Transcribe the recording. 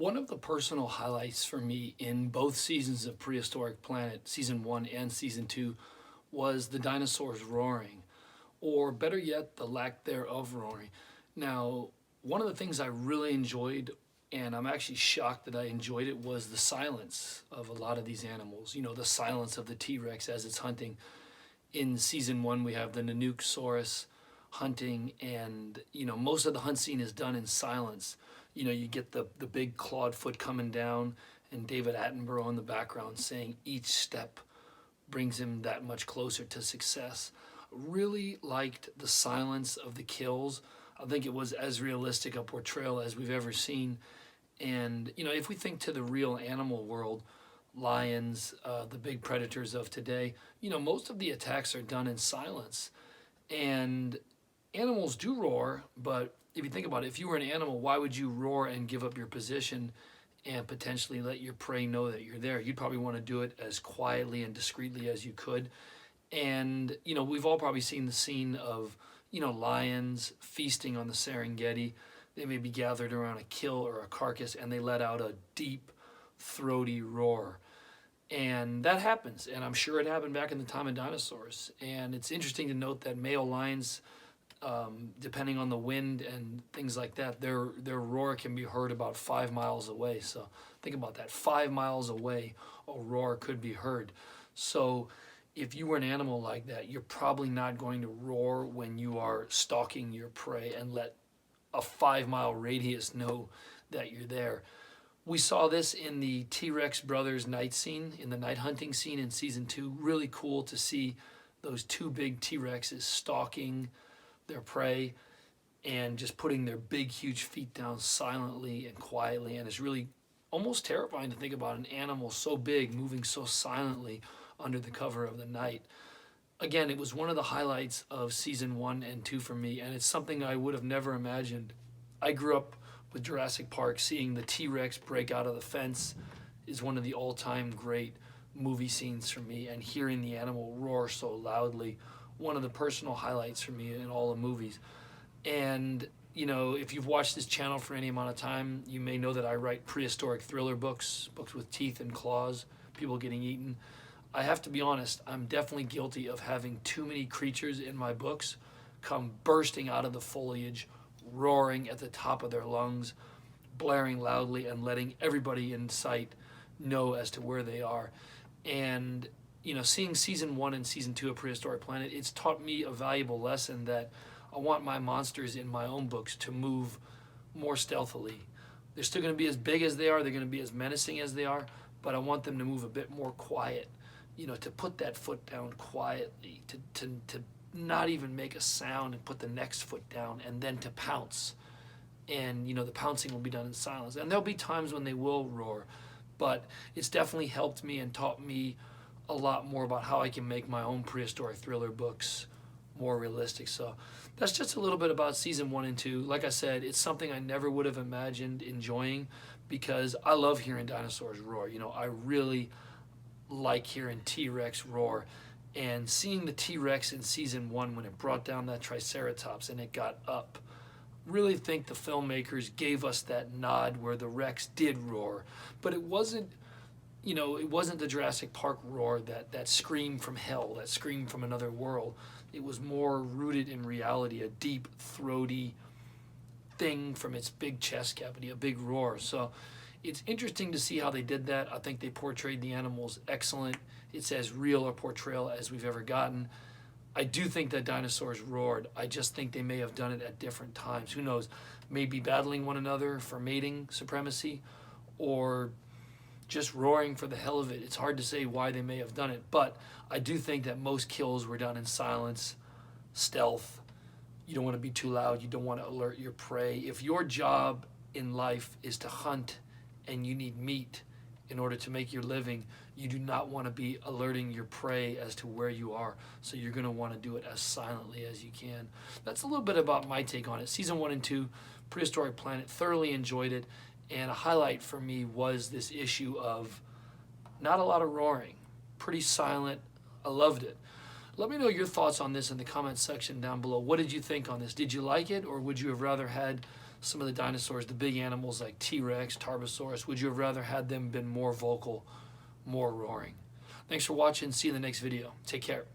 One of the personal highlights for me in both seasons of Prehistoric Planet, season 1 and season 2, was the dinosaurs roaring, or better yet, the lack thereof roaring. Now, one of the things I really enjoyed, and I'm actually shocked that I enjoyed it, was the silence of a lot of these animals. You know, the silence of the T-Rex as it's hunting. In season 1, we have the Nanooksaurus hunting, and most of the hunt scene is done in silence. You get the big clawed foot coming down, and David Attenborough in the background saying each step brings him that much closer to success. Really liked the silence of the kills. I think it was as realistic a portrayal as we've ever seen. And if we think to the real animal world, lions, the big predators of today, most of the attacks are done in silence. And animals do roar, but if you think about it, if you were an animal, why would you roar and give up your position and potentially let your prey know that you're there? You'd probably want to do it as quietly and discreetly as you could. And we've all probably seen the scene of lions feasting on the Serengeti. They may be gathered around a kill or a carcass, and they let out a deep, throaty roar. And that happens, and I'm sure it happened back in the time of dinosaurs. And it's interesting to note that male lions, depending on the wind and things like that, their roar can be heard about 5 miles away. So think about that, 5 miles away, a roar could be heard. So if you were an animal like that, you're probably not going to roar when you are stalking your prey and let a 5 mile radius know that you're there. We saw this in the T-Rex brothers night scene, in the night hunting scene in season 2. Really cool to see those two big T-Rexes stalking their prey and just putting their big, huge feet down silently and quietly. And it's really almost terrifying to think about an animal so big moving so silently under the cover of the night. Again, it was one of the highlights of season 1 and 2 for me, and it's something I would have never imagined. I grew up with Jurassic Park. Seeing the T-Rex break out of the fence is one of the all-time great movie scenes for me, and hearing the animal roar so loudly, one of the personal highlights for me in all the movies. And if you've watched this channel for any amount of time, you may know that I write prehistoric thriller books with teeth and claws, people getting eaten. I have to be honest, I'm definitely guilty of having too many creatures in my books come bursting out of the foliage, roaring at the top of their lungs, blaring loudly, and letting everybody in sight know as to where they are. And seeing season 1 and season 2 of Prehistoric Planet, it's taught me a valuable lesson that I want my monsters in my own books to move more stealthily. They're still going to be as big as they are, they're going to be as menacing as they are, but I want them to move a bit more quiet. To put that foot down quietly, to not even make a sound and put the next foot down, and then to pounce. And the pouncing will be done in silence. And there'll be times when they will roar, but it's definitely helped me and taught me a lot more about how I can make my own prehistoric thriller books more realistic. So that's just a little bit about season 1 and 2. Like I said, it's something I never would have imagined enjoying, because I love hearing dinosaurs roar. I really like hearing T-Rex roar, and seeing the T-Rex in season 1 when it brought down that Triceratops and it got up. Really think the filmmakers gave us that nod where the Rex did roar, but it wasn't the Jurassic Park roar, that scream from hell, that scream from another world. It was more rooted in reality, a deep, throaty thing from its big chest cavity, a big roar. So it's interesting to see how they did that. I think they portrayed the animals excellent. It's as real a portrayal as we've ever gotten. I do think that dinosaurs roared. I just think they may have done it at different times. Who knows? Maybe battling one another for mating supremacy, or just roaring for the hell of it. It's hard to say why they may have done it, but I do think that most kills were done in silence, stealth. You don't want to be too loud. You don't want to alert your prey. If your job in life is to hunt and you need meat in order to make your living, you do not want to be alerting your prey as to where you are. So you're going to want to do it as silently as you can. That's a little bit about my take on it. Season 1 and 2, Prehistoric Planet, thoroughly enjoyed it. And a highlight for me was this issue of not a lot of roaring, pretty silent. I loved it. Let me know your thoughts on this in the comments section down below. What did you think on this? Did you like it, or would you have rather had some of the dinosaurs, the big animals like T-Rex, Tarbosaurus? Would you have rather had them been more vocal, more roaring? Thanks for watching. See you in the next video. Take care.